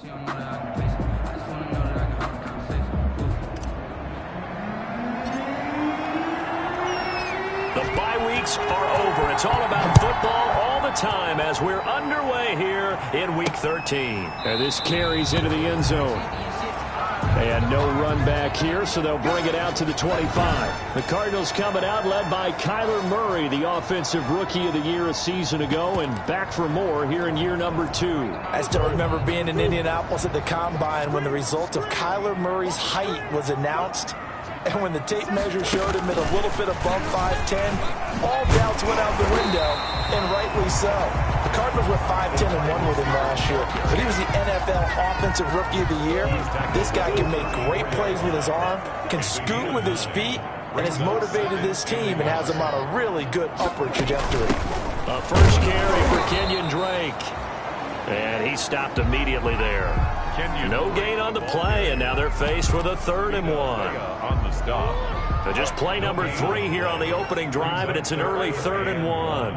The bye weeks are over. It's all about football all the time as we're underway here in Week 13. And this carries into the end zone. And no run back here, so they'll bring it out to the 25. The Cardinals coming out led by Kyler Murray, the offensive rookie of the year a season ago, and back for more here in year number 2. I still remember being in Indianapolis at the Combine when the result of Kyler Murray's height was announced. And when the tape measure showed him at a little bit above 5'10", all doubts went out the window, and rightly so. The Cardinals were 5-10-1 with him last year, but he was the NFL Offensive Rookie of the Year. This guy can make great plays with his arm, can scoot with his feet, and has motivated this team and has them on a really good upward trajectory. A first carry for Kenyon Drake. And he stopped immediately there. No gain on the play, and now they're faced with a 3rd and 1. On the stop. So just play number 3 here on the opening drive, and it's an early 3rd and 1.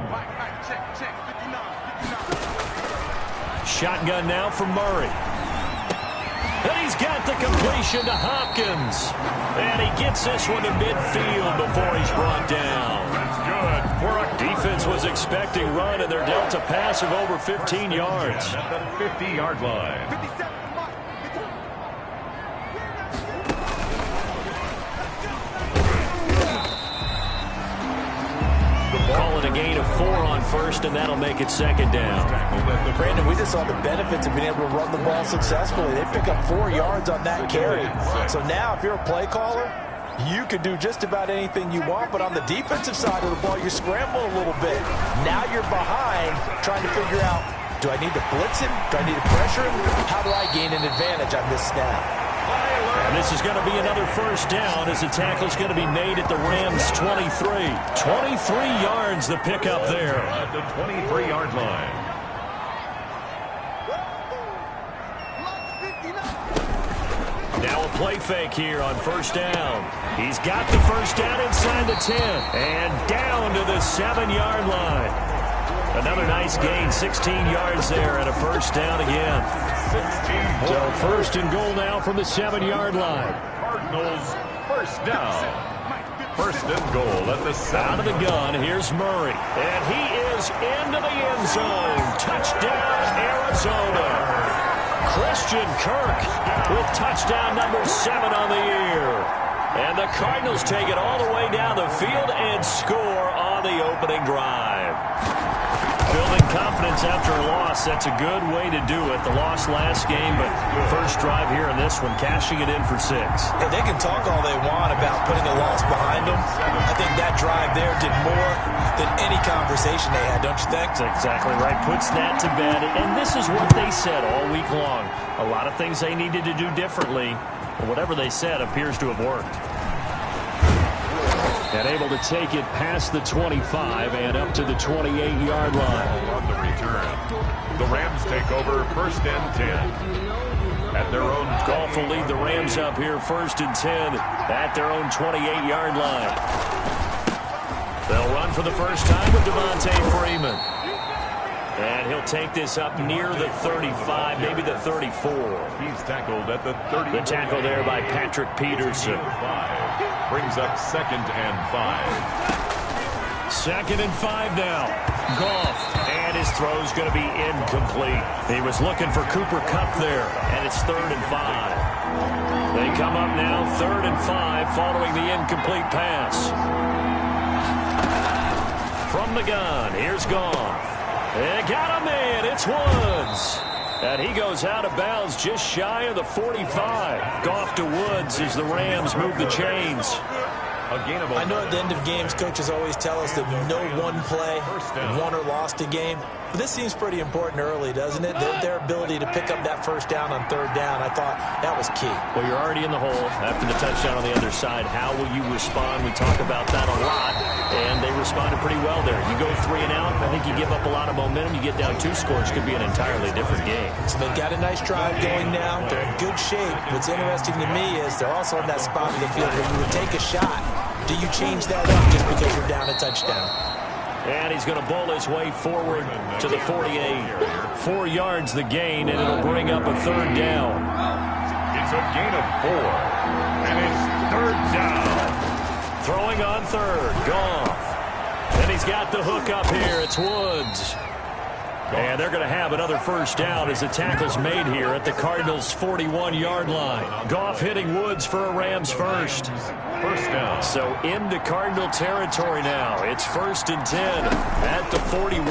Shotgun now from Murray. And he's got the completion to Hopkins. And he gets this one to midfield before he's brought down. That's good. Defense was expecting run, and they're dealt a pass of over 15 yards. At the 50-yard line. Calling a gain of 4 on first, and that'll make it 2nd down. Brandon, we just saw the benefits of being able to run the ball successfully. They pick up 4 yards on that carry. So now, if you're a play caller, you can do just about anything you want, but on the defensive side of the ball, you scramble a little bit. Now you're behind, trying to figure out, do I need to blitz him? Do I need to pressure him? How do I gain an advantage on this snap? And this is going to be another first down as the tackle's going to be made at the Rams' 23. 23 yards the pickup there. At the 23-yard line. Now a play fake here on first down. He's got the first down inside the 10 and down to the 7-yard line. Another nice gain, 16 yards there and a first down again. 16. So first and goal now from the 7-yard line. Cardinals first down. First and goal at the 7. Out of the gun, here's Murray. And he is into the end zone. Touchdown, Arizona. Christian Kirk with touchdown number 7 on the year. And the Cardinals take it all the way down the field and score on the opening drive. Building confidence after a loss, that's a good way to do it. The loss last game, but first drive here in this one, cashing it in for 6. And they can talk all they want about putting a loss behind them. I think that drive there did more than any conversation they had, don't you think? That's exactly right. Puts that to bed. And this is what they said all week long. A lot of things they needed to do differently. But whatever they said appears to have worked. And able to take it past the 25 and up to the 28-yard line. On the return. The Rams take over first and 10. At their own Goff will lead the Rams up here first and 10 at their own 28-yard line. They'll run for the first time with Devontae Freeman. And he'll take this up near the 35, maybe the 34. He's tackled at the 30. The tackle there by Patrick Peterson. Brings up 2nd and 5. 2nd and 5 now. Goff. And his throw's going to be incomplete. He was looking for Cooper Kupp there. And it's 3rd and 5. They come up now 3rd and 5 following the incomplete pass. From the gun, here's Goff. They got him in. It's Woods. And he goes out of bounds just shy of the 45. Goff to Woods as the Rams move the chains. I know at the end of games, coaches always tell us that no one play won or lost a game. But this seems pretty important early, doesn't it? Their ability to pick up that first down on 3rd down, I thought that was key. Well, you're already in the hole after the touchdown on the other side. How will you respond? We talk about that a lot, and they responded pretty well there. You go 3 and out, I think you give up a lot of momentum. You get down 2 scores, could be an entirely different game. So they've got a nice drive going now. They're in good shape. What's interesting to me is they're also in that spot of the field where you would take a shot. Do you change that up just because you're down a touchdown? And he's going to bowl his way forward to the 48. 4 yards the gain, and it'll bring up a third down. It's a gain of 4, and it's third down. Throwing on third, Goff. And he's got the hook up here. It's Woods. And they're going to have another first down as the tackle's made here at the Cardinals' 41-yard line. Goff hitting Woods for a Rams first. First down. So into Cardinal territory now. It's 1st and 10 at the 41.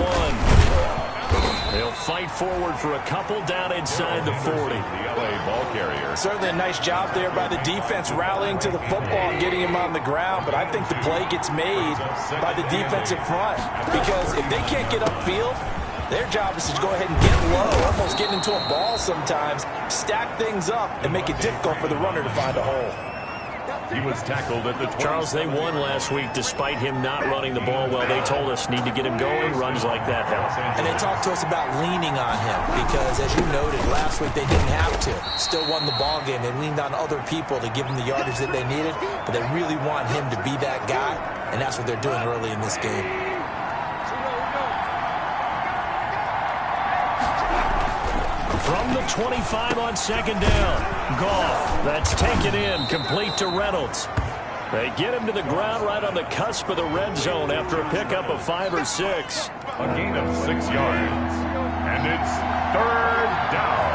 They'll fight forward for a couple down inside the 40. The LA ball carrier. Certainly a nice job there by the defense rallying to the football and getting him on the ground, but I think the play gets made by the defensive front because if they can't get upfield, their job is to go ahead and get low, almost getting into a ball sometimes, stack things up, and make it difficult for the runner to find a hole. He was tackled at the 20. Charles, they won last week despite him not running the ball well. They told us need to get him going. Runs like that help. And they talked to us about leaning on him because, as you noted, last week they didn't have to. Still won the ball game. They leaned on other people to give them the yardage that they needed, but they really want him to be that guy, and that's what they're doing early in this game. From the 25 on second down, Goff. That's taken in, complete to Reynolds. They get him to the ground right on the cusp of the red zone after a pickup of 5 or 6. A gain of 6 yards. And it's third down.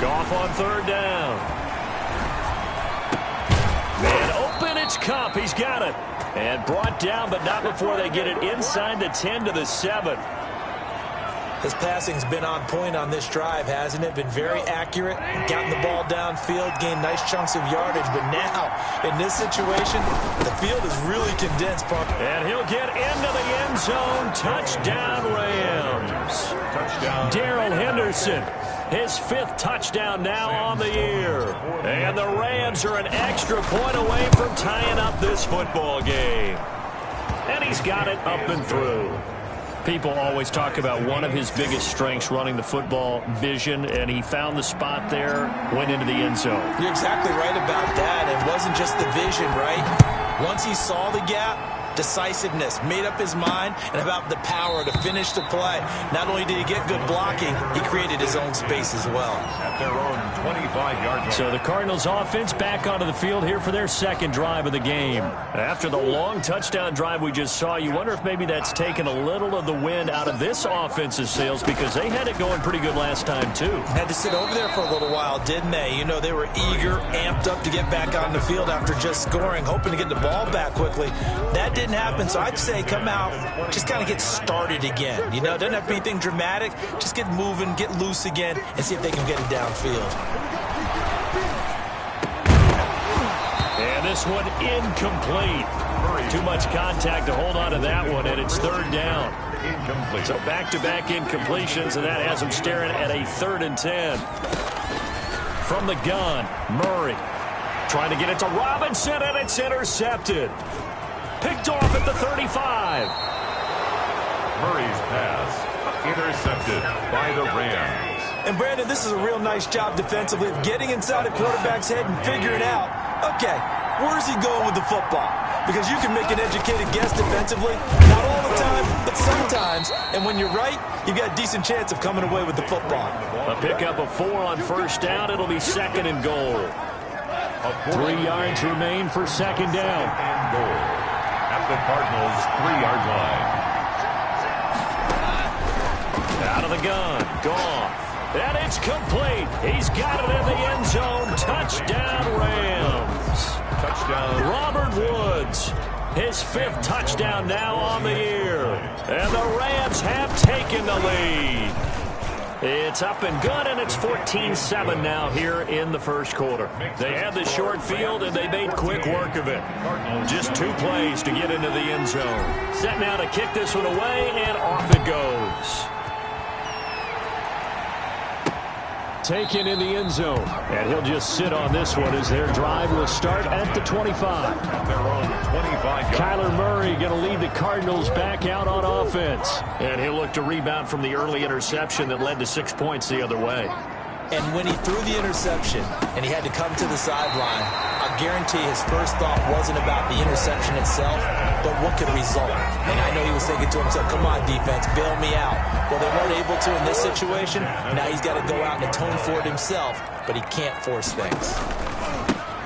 Goff on third down. Man open, it's Kupp. He's got it. And brought down, but not before they get it inside the 10 to the 7. His passing's been on point on this drive, hasn't it? Been very accurate, gotten the ball downfield, gained nice chunks of yardage. But now, in this situation, the field is really condensed, Punk. And he'll get into the end zone. Touchdown, Rams. Touchdown. Darrell Henderson, his 5th touchdown now on the year. And the Rams are an extra point away from tying up this football game. And he's got it up and through. People always talk about one of his biggest strengths, running the football, vision, and he found the spot there, went into the end zone. You're exactly right about that. It wasn't just the vision, right? Once he saw the gap, decisiveness, made up his mind, and about the power to finish the play. Not only did he get good blocking, he created his own space as well. At their own 25-yard line. So the Cardinals offense back onto the field here for their second drive of the game. After the long touchdown drive we just saw, you wonder if maybe that's taken a little of the wind out of this offensive sails because they had it going pretty good last time too. Had to sit over there for a little while, didn't they? You know, they were eager, amped up to get back on the field after just scoring, hoping to get the ball back quickly. That didn't happen, so I'd say come out, just kind of get started again. You know, doesn't have to be anything dramatic. Just get moving, get loose again, and see if they can get it downfield. And this one incomplete. Too much contact to hold on to that one, and it's third down. Incomplete. So back-to-back incompletions, and that has them staring at a 3rd and 10. From the gun, Murray trying to get it to Robinson, and it's intercepted. Picked off at the 35. Murray's pass intercepted by the Rams. And, Brandon, this is a real nice job defensively of getting inside a quarterback's head and figuring out, okay, where's he going with the football? Because you can make an educated guess defensively, not all the time, but sometimes. And when you're right, you've got a decent chance of coming away with the football. A pickup of 4 on first down. It'll be 2nd and goal. 3 yards remain for second down. And goal at the Cardinals' 3-yard line. Out of the gun, Goff. And it's complete. He's got it in the end zone. Touchdown, Rams. Touchdown. Robert Woods, his 5th touchdown now on the year. And the Rams have taken the lead. It's up and good, and it's 14-7 now here in the first quarter. They had the short field, and they made quick work of it. Just 2 plays to get into the end zone. Set now to kick this one away, and off it goes. Taken in the end zone, and he'll just sit on this one as their drive will start at the 25. Their own 25-yard. Kyler Murray going to lead the Cardinals back out on offense, and he'll look to rebound from the early interception that led to 6 points the other way. And when he threw the interception and he had to come to the sideline, I'll guarantee his first thought wasn't about the interception itself, but what could result. And I know he was thinking to himself, come on, defense, bail me out. Well, they weren't able to in this situation. Now he's got to go out and atone for it himself, but he can't force things.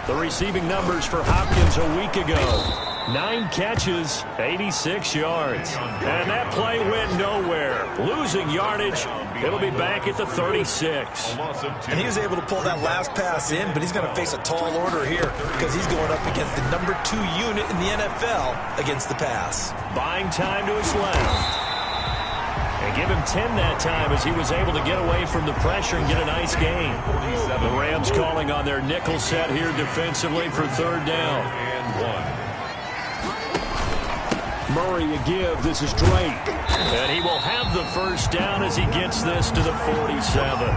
The receiving numbers for Hopkins a week ago. 9 catches, 86 yards. And that play went nowhere. Losing yardage. It'll be back at the 36. And he was able to pull that last pass in, but he's going to face a tall order here because he's going up against the number 2 unit in the NFL against the pass. Buying time to his left. And give him 10 that time as he was able to get away from the pressure and get a nice gain. The Rams calling on their nickel set here defensively for 3rd down. Murray a give. This is Drake. And he will have the first down as he gets this to the 47.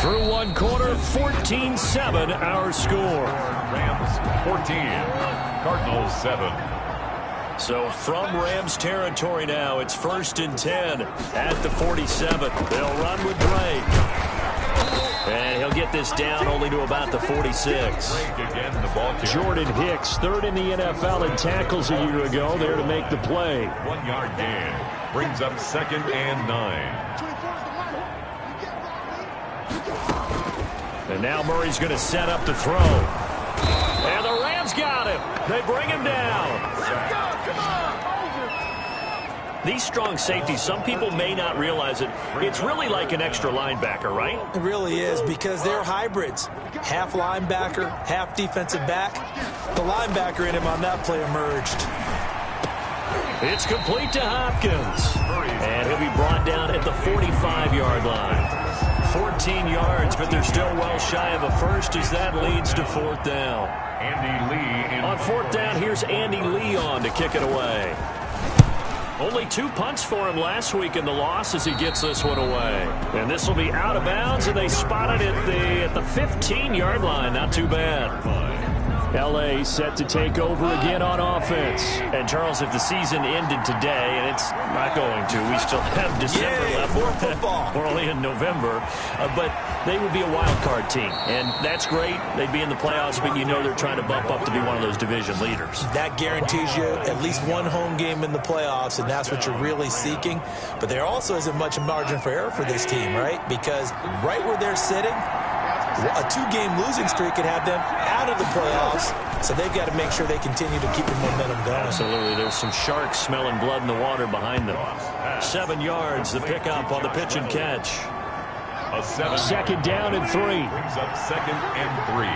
Through one quarter, 14-7 our score. Rams 14, Cardinals 7. So from Rams territory now, it's 1st and 10 at the 47. They'll run with Drake. And he'll get this down only to about the 46. Jordan Hicks, 3rd in the NFL in tackles a year ago, there to make the play. 1-yard gain brings up 2nd and 9. And now Murray's going to set up to throw. And the Rams got him. They bring him down. These strong safeties, some people may not realize it. It's really like an extra linebacker, right? It really is, because they're hybrids. Half linebacker, half defensive back. The linebacker in him on that play emerged. It's complete to Hopkins. And he'll be brought down at the 45-yard line. 14 yards, but they're still well shy of a first as that leads to 4th down. Andy Lee. On 4th down, here's Andy Lee on to kick it away. Only 2 punts for him last week in the loss as he gets this one away. And this will be out of bounds, and they spot it at the 15-yard line. Not too bad. L.A. set to take over again on offense. And, Charles, if the season ended today, and it's not going to, we still have December left. More football. We're only in November. But they would be a wild card team. And that's great. They'd be in the playoffs, but you know they're trying to bump up to be one of those division leaders. That guarantees you at least one home game in the playoffs, and that's what you're really seeking. But there also isn't much margin for error for this team, right? Because right where they're sitting, a 2-game losing streak could have them out of the playoffs, so they've got to make sure they continue to keep the momentum going. Absolutely. There's some sharks smelling blood in the water behind them. 7 yards, the pickup on the pitch and catch. A 2nd down and 3. Brings up 2nd and 3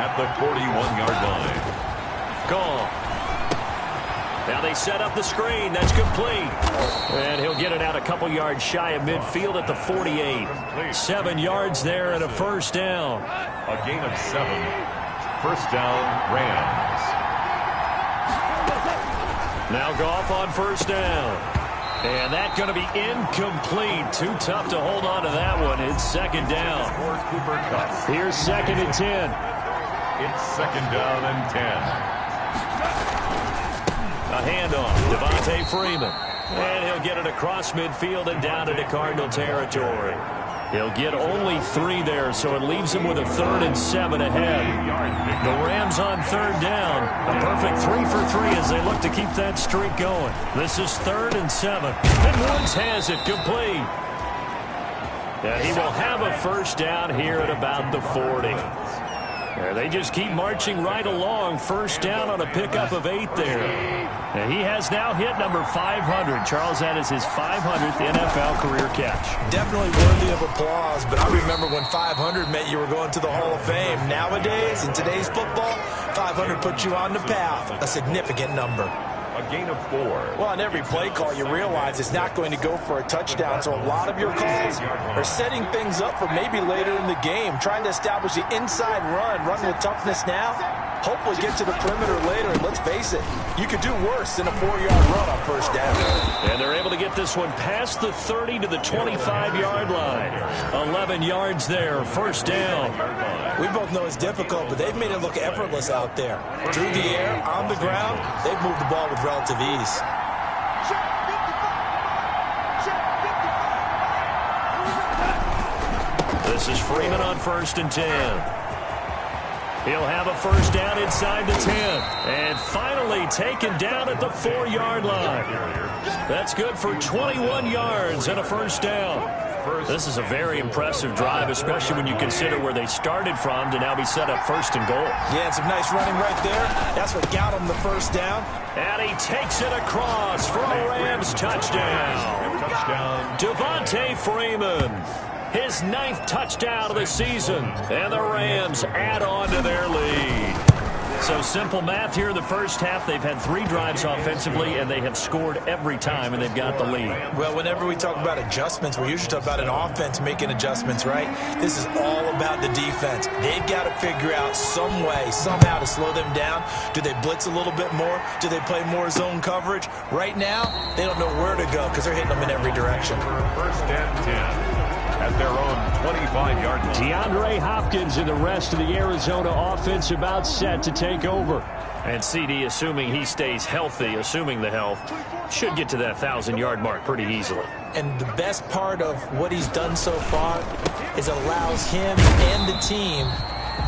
at the 41-yard line. Call. Now they set up the screen. That's complete. And he'll get it out a couple yards shy of midfield at the 48. 7 yards there and a first down. A gain of 7. First down, Rams. Now Goff on first down. And that's going to be incomplete. Too tough to hold on to that one. It's 2nd down. Here's 2nd and 10. It's 2nd down and 10. A handoff, Devontae Freeman. And he'll get it across midfield and down into Cardinal territory. He'll get only 3 there, so it leaves him with a 3rd and 7 ahead. The Rams on 3rd down. A perfect 3 for 3 as they look to keep that streak going. This is 3rd and 7. And Woods has it complete. And he will have a first down here at about the 40. And they just keep marching right along. First down on a pickup of 8 there. And he has now hit number 500. Charles, that is his 500th NFL career catch. Definitely worthy of applause, but I remember when 500 meant you were going to the Hall of Fame. Nowadays, in today's football, 500 puts you on the path, a significant number. A gain of 4. Well, on every play call, you realize it's not going to go for a touchdown, so a lot of your calls are setting things up for maybe later in the game, trying to establish the inside run with toughness now, hopefully get to the perimeter later, and let's face it, you could do worse than a 4-yard run on first down. And they're able to get this one past the 30 to the 25-yard line. 11 yards there, first down. We both know it's difficult, but they've made it look effortless out there. Through the air, on the ground, they've moved the ball with relative ease. This is Freeman on 1st and 10. He'll have a first down inside the 10. And finally taken down at the 4-yard line. That's good for 21 yards and a first down. This is a very impressive drive, especially when you consider where they started from to now be set up 1st and goal. Yeah, some nice running right there. That's what got him the first down. And he takes it across for a Rams touchdown. Devontae Freeman. His 9th touchdown of the season. And the Rams add on to their lead. So simple math here in the first half. They've had 3 drives offensively, and they have scored every time, and they've got the lead. Well, whenever we talk about adjustments, we usually talk about an offense making adjustments, right? This is all about the defense. They've got to figure out some way, somehow to slow them down. Do they blitz a little bit more? Do they play more zone coverage? Right now, they don't know where to go because they're hitting them in every direction. 1st and 10. At their own 25-yard line. DeAndre Hopkins and the rest of the Arizona offense about set to take over. And CD, assuming he stays healthy, assuming the health, should get to that 1,000-yard mark pretty easily. And the best part of what he's done so far is it allows him and the team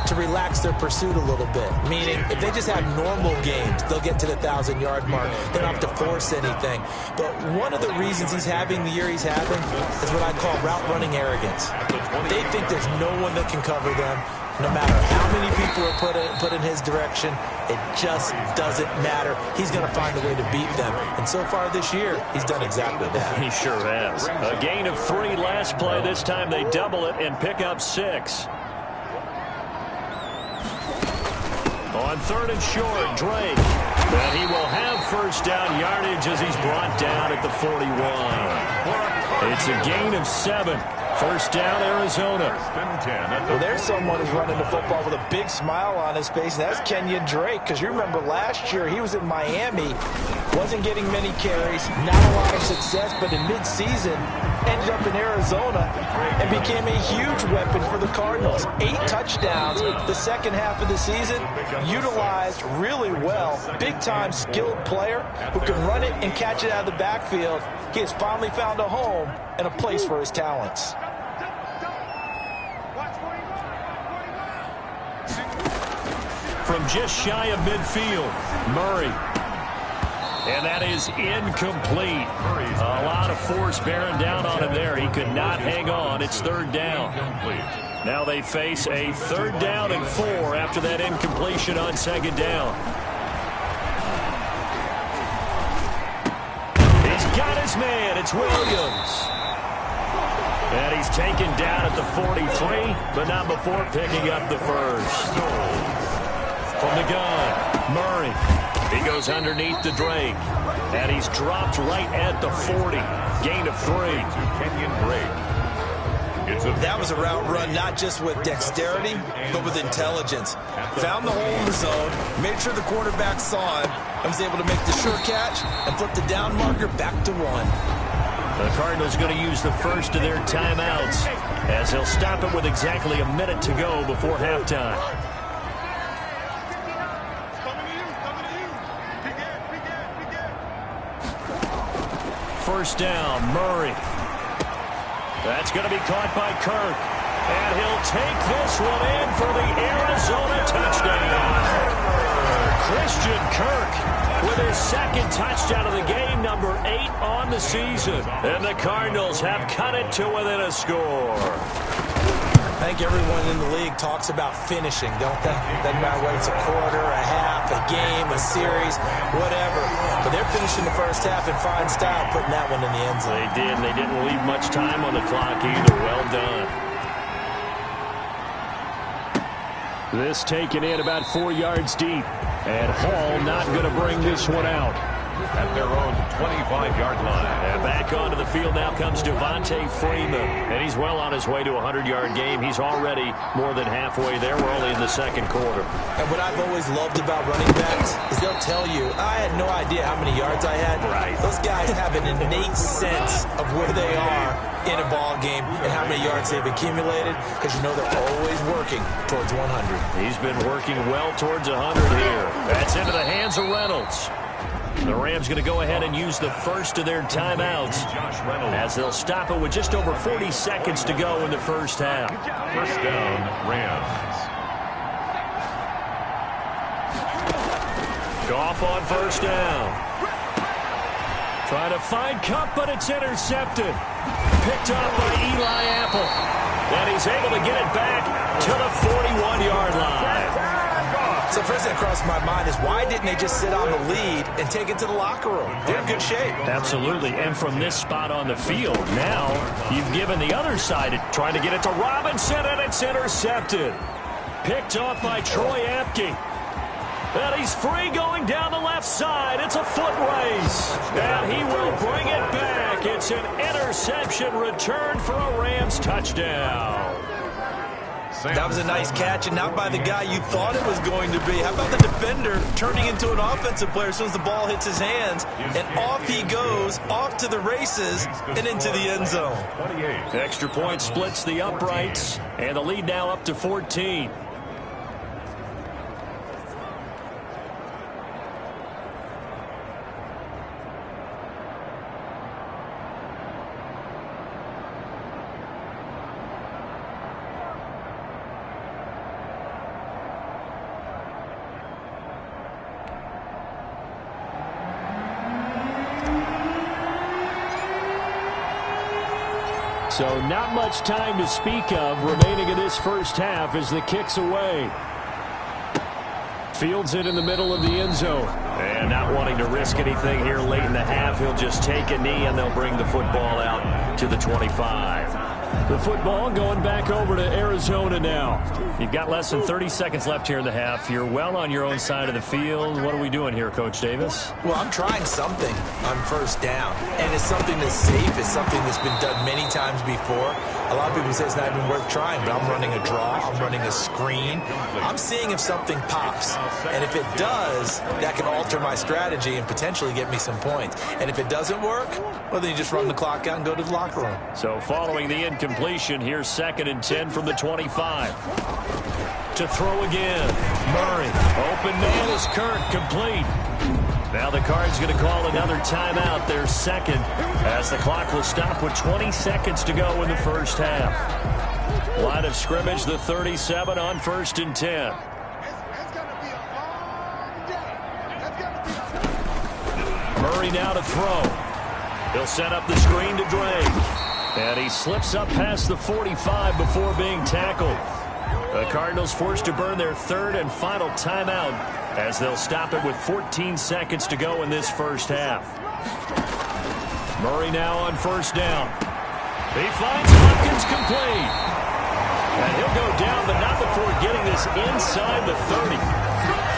to relax their pursuit a little bit. Meaning, if they just have normal games, they'll get to the 1,000-yard mark. They don't have to force anything. But one of the reasons he's having the year he's having is what I call route running arrogance. They think there's no one that can cover them. No matter how many people are put in his direction, it just doesn't matter. He's going to find a way to beat them. And so far this year, he's done exactly that. He sure has. A gain of 3 last play. This time they double it and pick up 6. On 3rd and short, Drake. And he will have first down yardage as he's brought down at the 41. It's a gain of 7. First down, Arizona. Well, there's someone who's running the football with a big smile on his face, and that's Kenyon Drake. Because you remember last year he was in Miami, wasn't getting many carries, not a lot of success, but in midseason ended up in Arizona and became a huge weapon for the Cardinals. 8 touchdowns the second half of the season, utilized really well. Big-time skilled player who can run it and catch it out of the backfield. He has finally found a home and a place for his talents. From just shy of midfield, Murray. And that is incomplete. A lot of force bearing down on him there. He could not hang on. It's 3rd down. Now they face a 3rd down and 4 after that incompletion on 2nd down. He's got his man. It's Williams. And he's taken down at the 43, but not before picking up the first. From the gun, Murray. He goes underneath the Drake. And he's dropped right at the 40. Gain of 3. Kenyon Drake. That was a route run not just with dexterity, but with intelligence. Found the hole in the zone, made sure the quarterback saw him, and was able to make the sure catch and flip the down marker back to 1. The Cardinals going to use the first of their timeouts as they'll stop it with exactly a minute to go before halftime. First down, Murray. That's going to be caught by Kirk. And he'll take this one in for the Arizona touchdown. Christian Kirk with his 2nd touchdown of the game, number 8 on the season. And the Cardinals have cut it to within a score. I think everyone in the league talks about finishing, don't they? Doesn't matter whether it's a quarter, a half, a game, a series, whatever. But they're finishing the first half in fine style, putting that one in the end zone. They did. They didn't leave much time on the clock either. Well done. This taken in about 4 yards deep. And Hall not going to bring this one out. At their own 25-yard line. And back onto the field now comes Devontae Freeman. And he's well on his way to a 100-yard game. He's already more than halfway there. We're only in the 2nd quarter. And what I've always loved about running backs is they'll tell you, I had no idea how many yards I had. Right. Those guys have an innate sense of where they are in a ball game and how many yards they've accumulated, because you know they're always working towards 100. He's been working well towards 100 here. That's into the hands of Reynolds. The Rams going to go ahead and use the first of their timeouts as they'll stop it with just over 40 seconds to go in the first half. First down, Rams. Goff on first down. Trying to find Cup, but it's intercepted. Picked up by Eli Apple. And he's able to get it back to the 41-yard line. So first thing that crossed my mind is why didn't they just sit on the lead and take it to the locker room? They're in good shape. Absolutely. And from this spot on the field, now you've given the other side trying to get it to Robinson, and it's intercepted. Picked off by Troy Apke. And he's free going down the left side. It's a foot race. And he will bring it back. It's an interception return for a Rams touchdown. That was a nice catch, and not by the guy you thought it was going to be. How about the defender turning into an offensive player as soon as the ball hits his hands, and off he goes, off to the races, and into the end zone. Extra point splits the uprights, and the lead now up to 14. So not much time to speak of remaining in this first half as the kick's away. Fields it in the middle of the end zone. And not wanting to risk anything here late in the half, he'll just take a knee and they'll bring the football out to the 25. The football going back over to Arizona now. You've got less than 30 seconds left here in the half. You're well on your own side of the field. What are we doing here, Coach Davis? Well, I'm trying something on first down, and it's something that's safe. It's something that's been done many times before. A lot of people say it's not even worth trying, but I'm running a draw. I'm running a screen. I'm seeing if something pops, and if it does, that can alter my strategy and potentially get me some points. And if it doesn't work, well, then you just run the clock out and go to the locker room. So following the incompletion, here's 2nd and 10 from the 25. To throw again. Murray. Open man is Kirk. Complete. Now the Cards going to call another timeout. Their second, as the clock will stop with 20 seconds to go in the first half. Line of scrimmage, the 37 on 1st and 10. Murray now to throw. He'll set up the screen to Drake. And he slips up past the 45 before being tackled. The Cardinals forced to burn their 3rd and final timeout as they'll stop it with 14 seconds to go in this first half. Murray now on first down. He finds Hopkins complete. And he'll go down, but not before getting this inside the 30.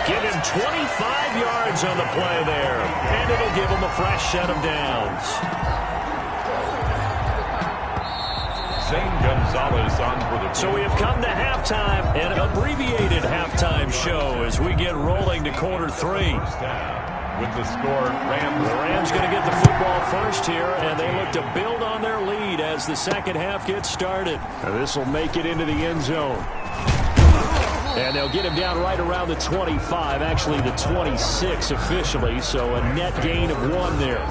Give him 25 yards on the play there. And it'll give him a fresh set of downs. Gonzalez on for the So we have come to halftime, an abbreviated halftime show as we get rolling to quarter 3. With the score, Rams. The Rams going to get the football first here, and they look to build on their lead as the second half gets started. This will make it into the end zone. And they'll get him down right around the 25, actually the 26 officially, so a net gain of 1 there.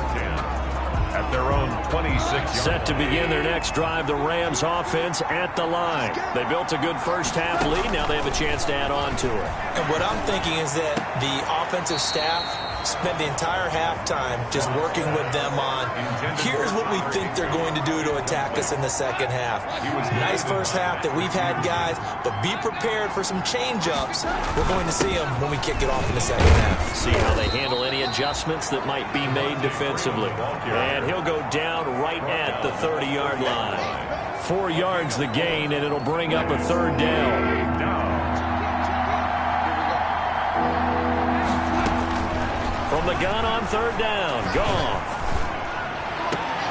At their own 26 yards. Set to begin their next drive, the Rams offense at the line. They built a good first half lead. Now they have a chance to add on to it. And what I'm thinking is that the offensive staff spent the entire halftime just working with them on, here's what we think they're going to do to attack us in the second half. Nice first half that we've had, guys, but be prepared for some change-ups. We're going to see them when we kick it off in the second half. See how they handle any adjustments that might be made defensively. And he'll go down right at the 30-yard line. 4 yards the gain, and it'll bring up a 3rd down. From the gun on 3rd down, Goff.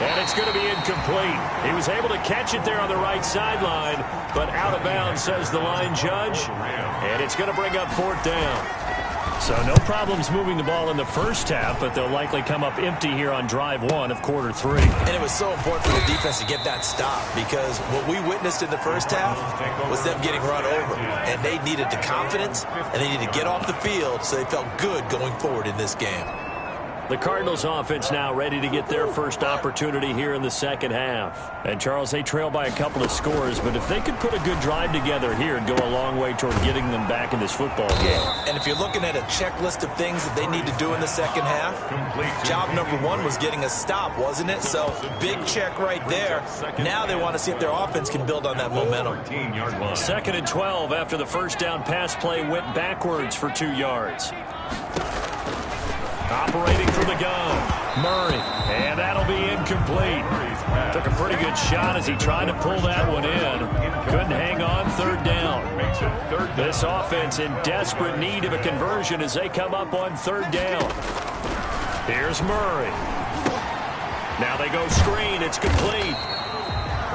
And it's going to be incomplete. He was able to catch it there on the right sideline, but out of bounds, says the line judge. And it's going to bring up 4th down. So no problems moving the ball in the first half, but they'll likely come up empty here on drive 1 of quarter 3. And it was so important for the defense to get that stop because what we witnessed in the first half was them getting run over. And they needed the confidence, and they needed to get off the field so they felt good going forward in this game. The Cardinals offense now ready to get their first opportunity here in the second half. And, Charles, they trail by a couple of scores, but if they could put a good drive together here, it'd go a long way toward getting them back in this football game. And if you're looking at a checklist of things that they need to do in the second half, job number one was getting a stop, wasn't it? So, big check right there. Now they want to see if their offense can build on that momentum. 2nd and 12 after the first down pass play went backwards for 2 yards. Operating from the gun, Murray, and that'll be incomplete. Took a pretty good shot as he tried to pull that one in. Couldn't hang on, 3rd down. This offense in desperate need of a conversion as they come up on 3rd down. Here's Murray. Now they go screen, it's complete.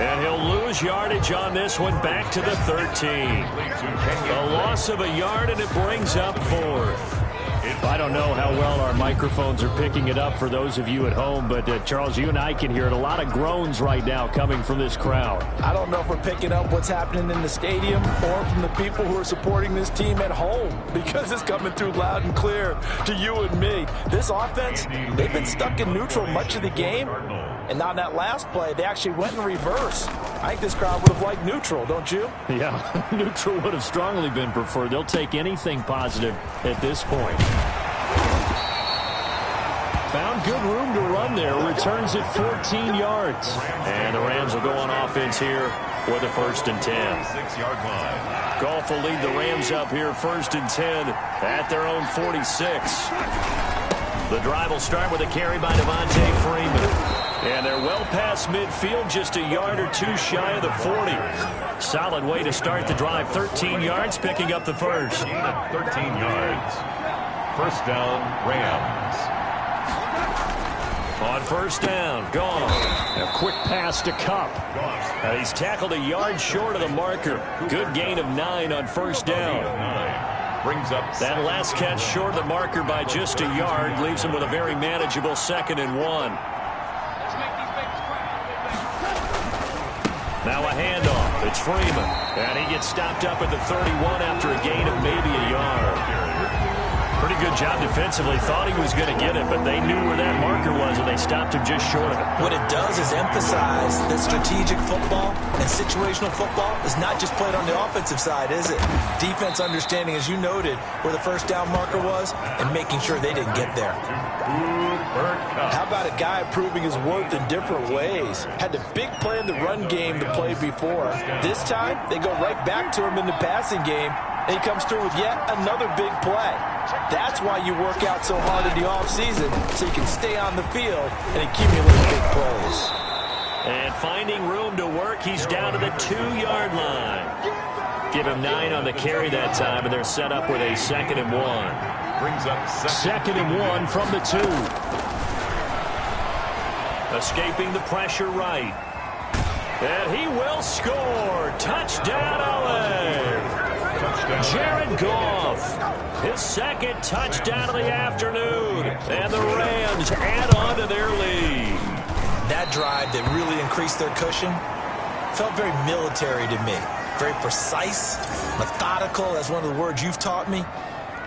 And he'll lose yardage on this one back to the 13. A loss of a yard, and it brings up 4th. I don't know how well our microphones are picking it up for those of you at home, but Charles, you and I can hear it. A lot of groans right now coming from this crowd. I don't know if we're picking up what's happening in the stadium or from the people who are supporting this team at home, because it's coming through loud and clear to you and me. This offense, they've been stuck in neutral much of the game, and on that last play, they actually went in reverse. I think this crowd would have liked neutral, don't you? Yeah, neutral would have strongly been preferred. They'll take anything positive at this point. Found good room to run there. Returns it 14 yards. And the Rams will go on offense here with a 1st and 10. 6-yard line. Goff will lead the Rams up here 1st and 10 at their own 46. The drive will start with a carry by Devontae Freeman. And they're well past midfield, just a yard or two shy of the 40. Solid way to start the drive. 13 yards, picking up the first. 13 yards. 1st down, Rams. On 1st down, gone. A quick pass to Kupp. He's tackled a yard short of the marker. Good gain of 9 on 1st down. Brings up that last catch short of the marker by just a yard leaves him with a very manageable 2nd and 1. Now a handoff. It's Freeman. And he gets stopped up at the 31 after a gain of maybe a yard. Pretty good job defensively. Thought he was going to get it, but they knew where that marker was, and they stopped him just short of it. What it does is emphasize that strategic football and situational football is not just played on the offensive side, is it? Defense understanding, as you noted, where the 1st down marker was and making sure they didn't get there. How about a guy proving his worth in different ways? Had the big play in the run game to play before. This time, they go right back to him in the passing game, and he comes through with yet another big play. That's why you work out so hard in the offseason, so you can stay on the field and accumulate big plays. And finding room to work, he's down to the 2-yard line. Give him 9 on the carry that time, and they're set up with a 2nd and 1. Brings up 2nd and 1 from the 2. Escaping the pressure right. And he will score. Touchdown, LA. Jared Goff, his 2nd touchdown of the afternoon, and the Rams add on to their lead. That drive that really increased their cushion felt very military to me. Very precise, methodical, that's one of the words you've taught me,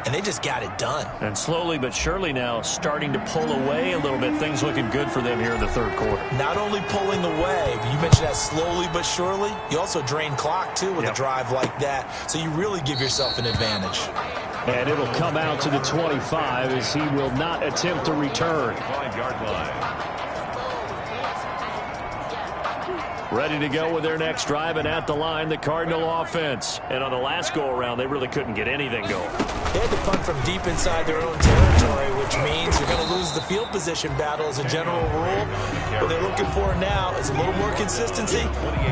and they just got it done. And slowly but surely now starting to pull away a little bit. Things looking good for them here in the 3rd quarter. Not only pulling away, but you mentioned that slowly but surely. You also drain clock, too, with a drive like that. So you really give yourself an advantage. And it'll come out to the 25 as he will not attempt to return. 5-yard line. Ready to go with their next drive, and at the line, the Cardinal offense. And on the last go-around, they really couldn't get anything going. They had to punt from deep inside their own territory, which means you're going to lose the field position battle as a general rule. What they're looking for now is a little more consistency,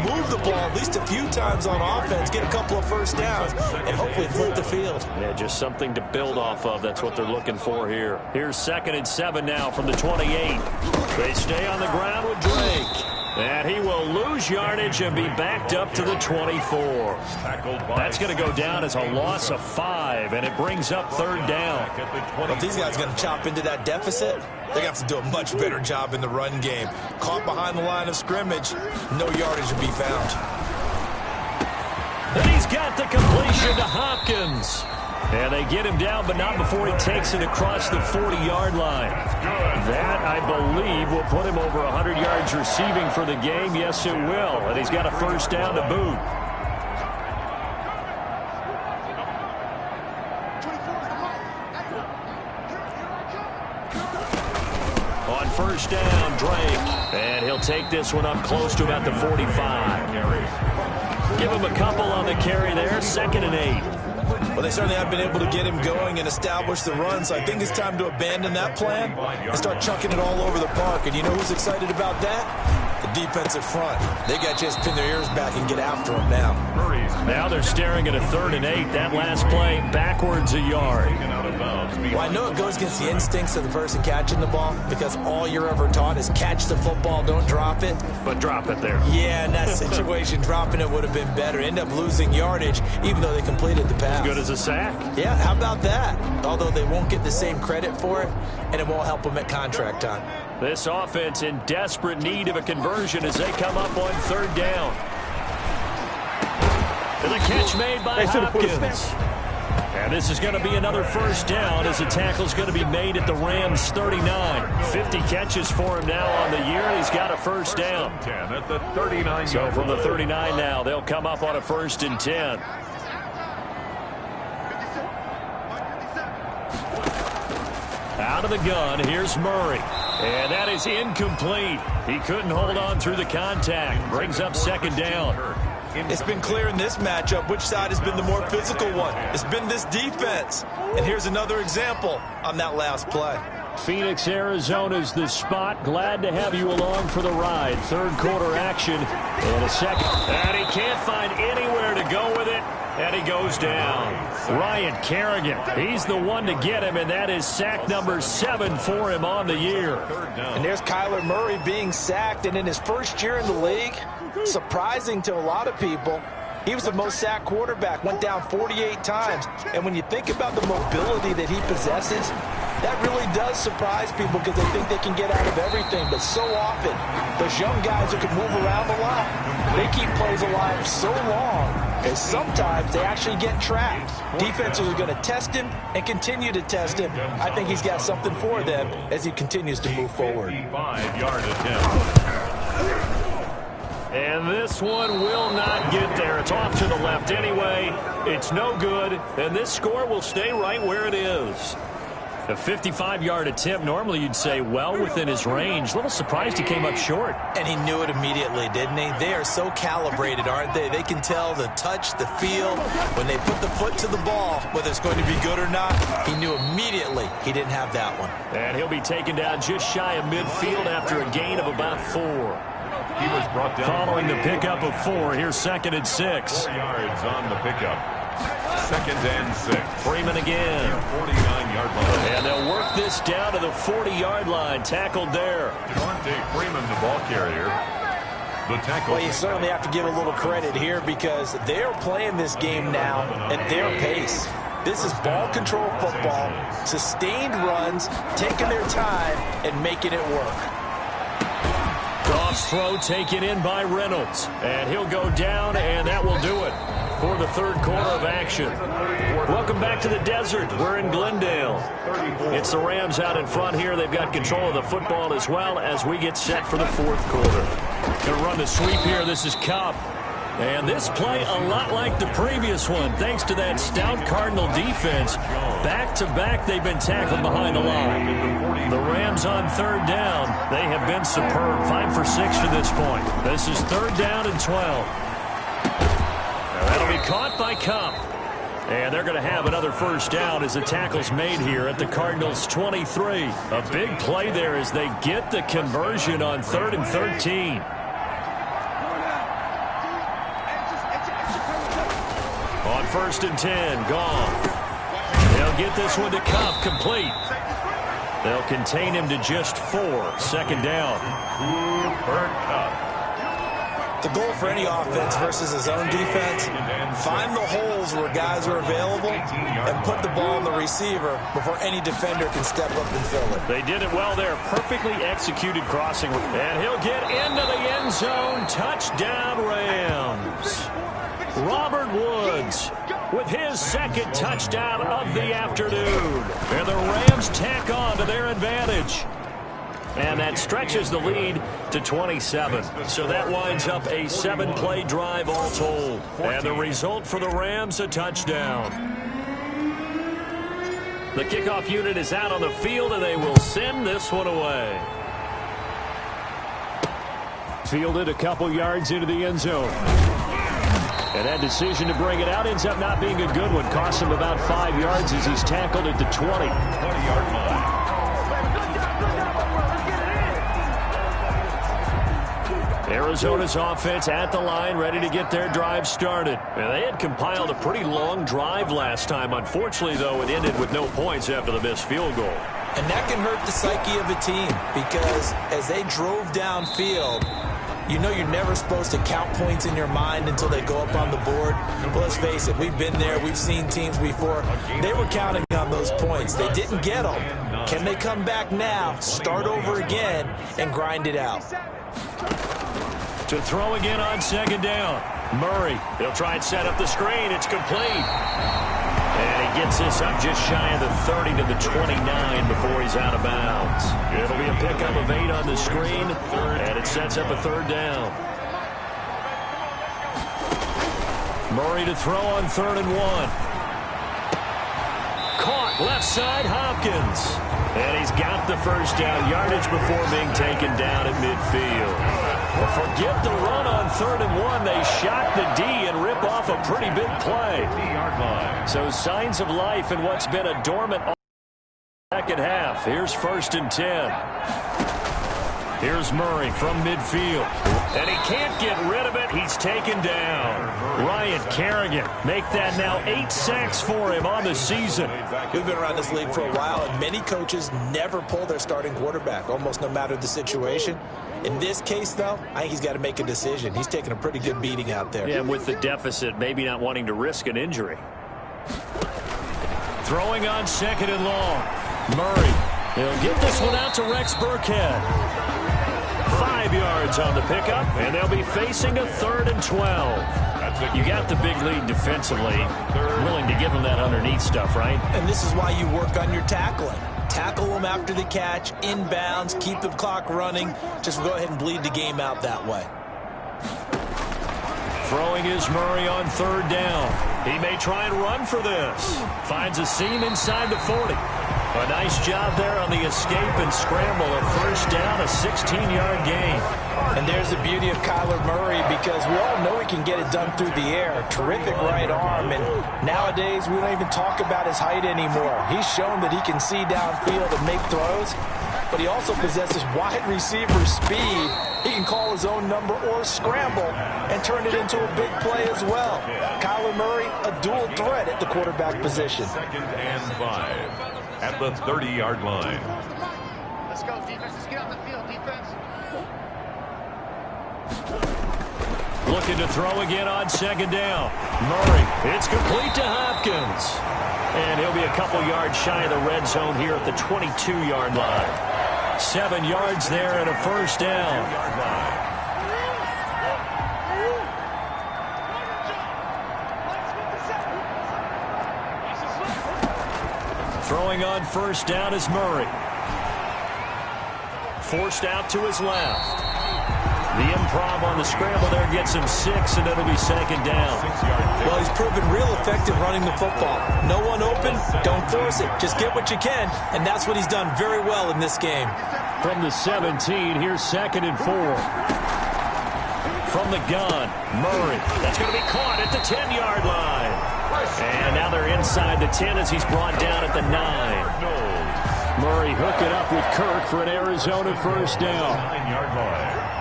move the ball at least a few times on offense, get a couple of 1st downs, and hopefully flip the field. Yeah, just something to build off of. That's what they're looking for here. Here's 2nd and 7 now from the 28. They stay on the ground with Drake. And he will lose yardage and be backed up to the 24. That's going to go down as a loss of 5, and it brings up 3rd down. Well, if these guys are going to chop into that deficit, they're going to have to do a much better job in the run game. Caught behind the line of scrimmage, no yardage to be found. And he's got the completion to Hopkins. And they get him down, but not before he takes it across the 40-yard line. That, I believe, will put him over 100 yards receiving for the game. Yes, it will. And he's got a first down to boot. On first down, Drake. And he'll take this one up close to about the 45. Give him a couple on the carry there. 2nd and 8. Well, they certainly have been able to get him going and establish the run, so I think it's time to abandon that plan and start chucking it all over the park. And you know who's excited about that? The defensive front. They got to just pin their ears back and get after him now. Now they're staring at a 3rd and 8. That last play backwards a yard. Well, I know it goes against the instincts of the person catching the ball because all you're ever taught is catch the football, don't drop it. But drop it there. Yeah, in that situation, dropping it would have been better. End up losing yardage, even though they completed the pass. Good as a sack. Yeah, how about that? Although they won't get the same credit for it, and it won't help them at contract time. This offense in desperate need of a conversion as they come up on 3rd down. And the catch made by Hopkins. And this is going to be another first down as the tackle's going to be made at the Rams 39. 50 catches for him now on the year, and he's got a first down. At the 39. So from the 39 now, they'll come up on a 1st and 10. Out of the gun, here's Murray. And that is incomplete. He couldn't hold on through the contact. Brings up 2nd down. It's been clear in this matchup which side has been the more physical one. It's been this defense. And here's another example on that last play. Phoenix, Arizona's the spot. Glad to have you along for the ride. 3rd quarter action in a second. And he can't find anywhere to go with it. And he goes down. Ryan Kerrigan, he's the one to get him, and that is sack number 7 for him on the year. And there's Kyler Murray being sacked, and in his first year in the league, surprising to a lot of people, he was the most sacked quarterback, went down 48 times. And when you think about the mobility that he possesses, that really does surprise people because they think they can get out of everything. But so often, those young guys who can move around a lot, they keep plays alive so long, and sometimes they actually get trapped. Defenses are going to test him and continue to test him. I think he's got something for them as he continues to move forward. 55-yard attempt. And this one will not get there. It's off to the left anyway. It's no good, and this score will stay right where it is. A 55-yard attempt, normally you'd say well within his range. A little surprised he came up short. And he knew it immediately, didn't he? They are so calibrated, aren't they? They can tell the touch, the feel. When they put the foot to the ball, whether it's going to be good or not, he knew immediately he didn't have that one. And he'll be taken down just shy of midfield after a gain of about 4. He was brought down. Following the pickup of 4, here's 2nd and 6. 4 yards on the pickup. 2nd and 6. Freeman again. 49-yard line. And they'll work this down to the 40-yard line. Tackled there. Devontae Freeman, the ball carrier. The tackle. Well, you certainly have to give a little credit here because they're playing this game now at their pace. This is ball control football, sustained runs, taking their time and making it work. Goff's throw taken in by Reynolds. And he'll go down, and that will do it for the 3rd quarter of action. Welcome back to the desert. We're in Glendale. It's the Rams out in front here. They've got control of the football as well as we get set for the 4th quarter. Going to run the sweep here. This is Cobb. And this play a lot like the previous one, thanks to that stout Cardinal defense. Back-to-back, they've been tackled behind the line. The Rams on 3rd down. They have been superb. 5 for 6 to this point. This is 3rd down and 12. Now that'll be caught by Cup. And they're going to have another first down as the tackle's made here at the Cardinals' 23. A big play there as they get the conversion on 3rd and 13. On 1st and 10, gone. They'll get this one to Cup, complete. They'll contain him to just 4. 2nd down. Cooper Kupp. The goal for any offense versus his own defense, find the holes where guys are available and put the ball on the receiver before any defender can step up and fill it. They did it well there. Perfectly executed crossing. And he'll get into the end zone. Touchdown, Rams. Robert Woods with his second touchdown of the afternoon. And the Rams tack on to their advantage. And that stretches the lead to 27. So that winds up a 7-play drive all told. And the result for the Rams, a touchdown. The kickoff unit is out on the field, and they will send this one away. Fielded a couple yards into the end zone. And that decision to bring it out ends up not being a good one. Costs him about 5 yards as he's tackled at the 20-yard line. Arizona's offense at the line, ready to get their drive started. And they had compiled a pretty long drive last time. Unfortunately, though, it ended with no points after the missed field goal. And that can hurt the psyche of a team because as they drove downfield, you know you're never supposed to count points in your mind until they go up on the board. But let's face it, we've been there. We've seen teams before. They were counting on those points. They didn't get them. Can they come back now, start over again, and grind it out? To throw again on second down. Murray, he'll try and set up the screen. It's complete. And he gets this up just shy of the 30 to the 29 before he's out of bounds. It'll be a pickup of 8 on the screen, and it sets up a third down. Murray to throw on 3rd and 1. Caught left side, Hopkins. And he's got the first down yardage before being taken down at midfield. Well, forget the run on 3rd and 1. They shock the D and rip off a pretty big play. So signs of life in what's been a dormant second half. Here's 1st and 10. Here's Murray from midfield. And he can't get rid of it. He's taken down. Ryan Kerrigan make that now 8 sacks for him on the season. We've been around this league for a while, and many coaches never pull their starting quarterback, almost no matter the situation. In this case, though, I think he's got to make a decision. He's taking a pretty good beating out there. Yeah, with the deficit, maybe not wanting to risk an injury. Throwing on 2nd and long. Murray, he'll get this one out to Rex Burkhead. 5 yards on the pickup, and they'll be facing a 3rd and 12. You got the big lead defensively. Willing to give them that underneath stuff, right? And this is why you work on your tackling. Tackle them after the catch, inbounds, keep the clock running. Just go ahead and bleed the game out that way. Throwing is Murray on 3rd down. He may try and run for this. Finds a seam inside the 40. A nice job there on the escape and scramble. A first down, a 16-yard gain. And there's the beauty of Kyler Murray because we all know he can get it done through the air. Terrific right arm. And nowadays, we don't even talk about his height anymore. He's shown that he can see downfield and make throws. But he also possesses wide receiver speed. He can call his own number or scramble and turn it into a big play as well. Kyler Murray, a dual threat at the quarterback position. 2nd and 5 at the 30-yard line. Let's go, defense. Let's get on the field, defense. Looking to throw again on 2nd down. Murray, it's complete to Hopkins. And he'll be a couple yards shy of the red zone here at the 22-yard line. 7 yards there and a first down. Throwing on 1st down is Murray. Forced out to his left. The improv on the scramble there gets him 6, and it'll be 2nd down. Well, he's proven real effective running the football. No one open, don't force it. Just get what you can, and that's what he's done very well in this game. From the 17, here's 2nd and 4. From the gun, Murray. That's going to be caught at the 10-yard line. And now they're inside the 10 as he's brought down at the 9. Murray hooking up with Kirk for an Arizona first down. 9-yard line.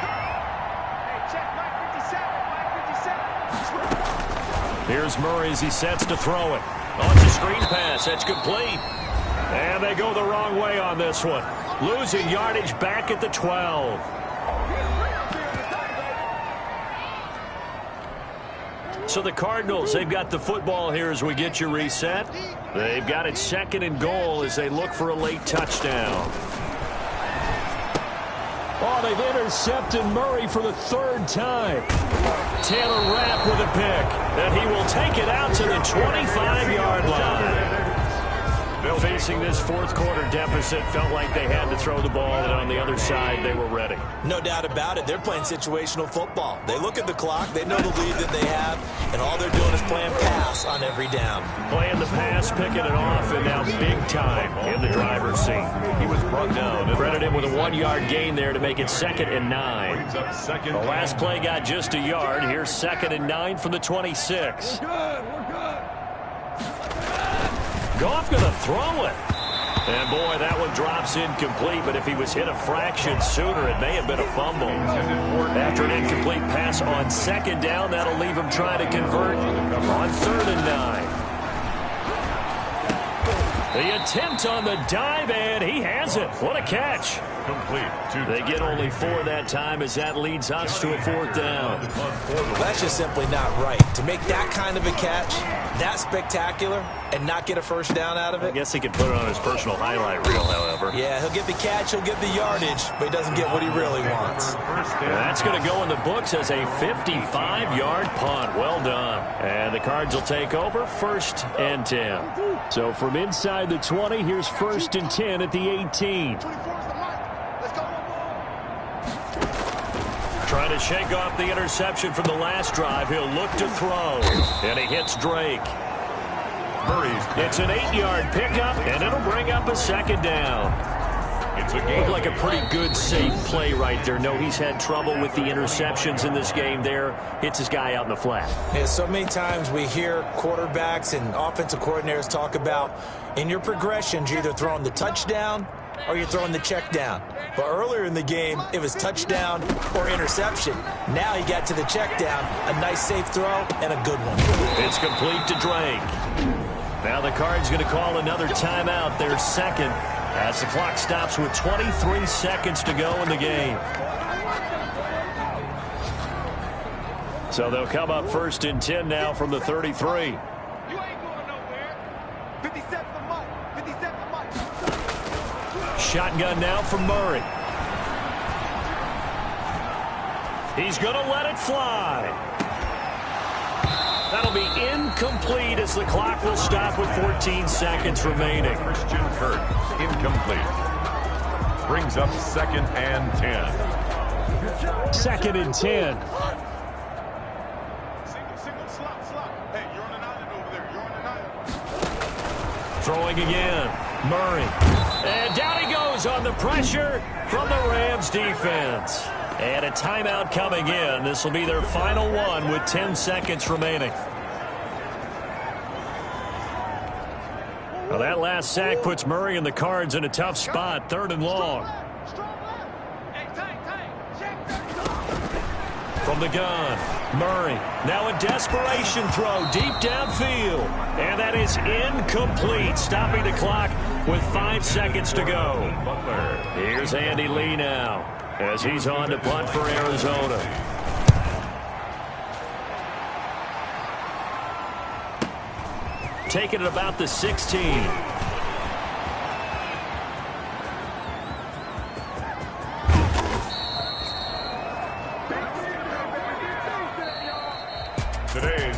Here's Murray as he sets to throw it. On the screen pass, that's complete. And they go the wrong way on this one. Losing yardage back at the 12. So the Cardinals, they've got the football here as we get you reset. They've got it 2nd and goal as they look for a late touchdown. Oh, they've intercepted Murray for the 3rd time. Taylor Rapp with a pick, and he will take it out to the 25-yard line. Facing this fourth quarter deficit, felt like they had to throw the ball, and on the other side, they were ready. No doubt about it. They're playing situational football. They look at the clock, they know the lead that they have, and all they're doing is playing pass on every down. Playing the pass, picking it off, and now big time in the driver's seat. He was brought down. Credit him with a 1-yard gain there to make it 2nd and 9. Brings up second. The last play got just a yard. Here's 2nd and 9 from the 26. Goff going to throw it. And, boy, that one drops incomplete, but if he was hit a fraction sooner, it may have been a fumble. After an incomplete pass on 2nd down, that'll leave him trying to convert on 3rd and 9. The attempt on the dive, and he has it. What a catch. Complete. They get only 4 that time as that leads us to a 4th down. That's just simply not right. To make that kind of a catch, that spectacular, and not get a first down out of it. I guess he could put it on his personal highlight reel, however. Yeah, he'll get the catch, he'll get the yardage, but he doesn't get what he really wants. That's going to go in the books as a 55-yard punt. Well done. And the Cards will take over 1st and 10. So from inside the 20, here's 1st and 10 at the 18. Trying to shake off the interception from the last drive. He'll look to throw. And he hits Drake. It's an 8-yard pickup, and it'll bring up a 2nd down. It's a game. Looked like a pretty good, safe play right there. No, he's had trouble with the interceptions in this game there. Hits his guy out in the flat. Yeah, so many times we hear quarterbacks and offensive coordinators talk about in your progressions, you're either throwing the touchdown or you're throwing the check down. But earlier in the game, it was touchdown or interception. Now he got to the check down, a nice safe throw, and a good one. It's complete to Drake. Now the Cards going to call another timeout, their 2nd, as the clock stops with 23 seconds to go in the game. So they'll come up 1st and 10 now from the 33. You ain't going nowhere. 57 for Mike. 57 for Mike. Shotgun now from Murray. He's going to let it fly. That'll be incomplete as the clock will stop with 14 seconds remaining. Christian Kirk, incomplete. Brings up 2nd and 10. 2nd and 10. Single, slot. Hey, you're on an island over there. You're on an island. Throwing again. Murray. And down he goes on the pressure from the Rams defense. And a timeout coming in. This will be their final one with 10 seconds remaining. Well, that last sack puts Murray and the Cards in a tough spot. 3rd and long. From the gun, Murray. Now a desperation throw deep downfield. And that is incomplete, stopping the clock with 5 seconds to go. Here's Andy Lee now as he's on to punt for Arizona. Taking it about the 16. Today's